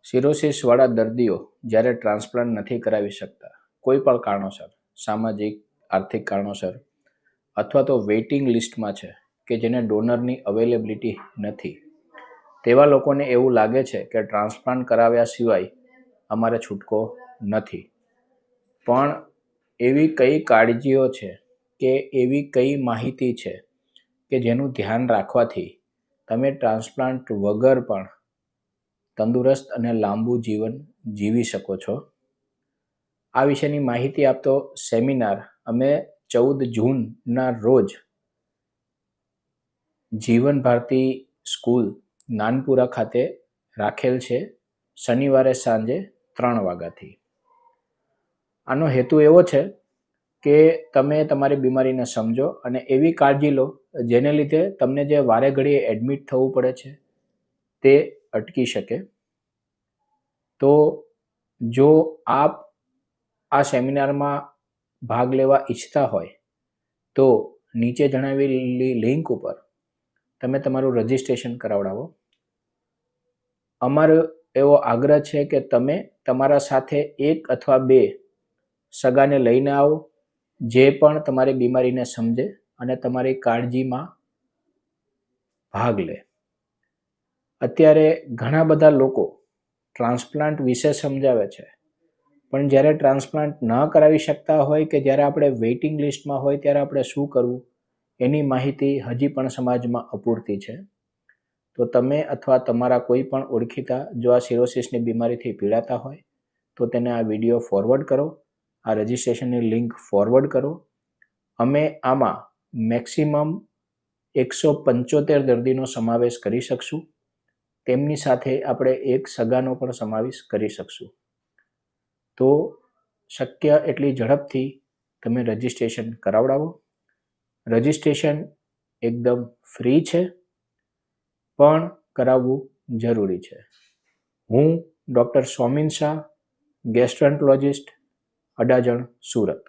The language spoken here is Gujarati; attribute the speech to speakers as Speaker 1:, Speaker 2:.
Speaker 1: સિરોસિસવાળા દર્દીઓ જ્યારે ટ્રાન્સપ્લાન્ટ નથી કરાવી શકતા, કોઈ પણ કારણોસર, સામાજિક, આર્થિક કારણોસર, અથવા તો વેઇટિંગ લિસ્ટમાં છે કે જેને ડોનરની અવેલેબિલિટી નથી, તેવા લોકોને એવું લાગે છે કે ટ્રાન્સપ્લાન્ટ કરાવ્યા સિવાય અમારે છૂટકો નથી. પણ એવી કઈ કાળજીઓ છે કે એવી કઈ માહિતી છે કે જેનું ધ્યાન રાખવાથી તમે ટ્રાન્સપ્લાન્ટ વગર પણ તંદુરસ્ત અને લાંબુ જીવન જીવી શકો છો? આ વિશેની માહિતી આપતો સેમિનાર અમે 14 જૂનના રોજ જીવન ભારતી સ્કૂલ નાનપુરા ખાતે રાખેલ છે, શનિવારે સાંજે 3 વાગ્યાથી. આનો હેતુ એવો છે કે તમે તમારી બીમારીને સમજો અને એવી કાળજી લો જેને લીધે તમને જે વારે ઘડીએ એડમિટ થવું પડે છે તે અટકી શકે. તો જો આપ આ સેમિનારમાં ભાગ લેવા ઈચ્છતા હોય તો નીચે જણાવેલી લિંક ઉપર તમે તમારું રજિસ્ટ્રેશન કરાવડાવો. અમારો એવો આગ્રહ છે કે તમે તમારા સાથે 1 અથવા 2 સગાને લઈને આવો, જે પણ તમારી બીમારીને સમજે અને તમારી કાળજીમાં ભાગ લે. અત્યારે ઘણા બધા લોકો ટ્રાન્સપ્લાન્ટ વિશે સમજાવે છે, પણ જ્યારે ટ્રાન્સપ્લાન્ટ ન કરાવી શકતા હોય કે જ્યારે આપણે વેઇટિંગ લિસ્ટમાં હોય ત્યારે આપણે શું કરવું એની માહિતી હજી પણ સમાજમાં અપૂરતી છે. તો તમે અથવા તમારા કોઈ પણ ઓળખીતા જો આ સિરોસિસની બીમારીથી પીડાતા હોય તો તેને આ વિડીયો ફોરવર્ડ કરો, આ રજિસ્ટ્રેશનની લિંક ફોરવર્ડ કરો. અમે આમાં મેક્સિમમ 175 દર્દીનો સમાવેશ કરી શકશું. તેમની સાથે આપણે 1 સગાનો પણ સમાવેશ કરી શકશું. તો શક્ય એટલી ઝડપથી તમે રજિસ્ટ્રેશન કરાવડાવો. રજિસ્ટ્રેશન એકદમ ફ્રી છે, પણ કરાવવું જરૂરી છે. હું ડૉક્ટર સોમીન શાહ, ગેસ્ટ્રોએન્ટરોલોજિસ્ટ, અડાજણ, સુરત.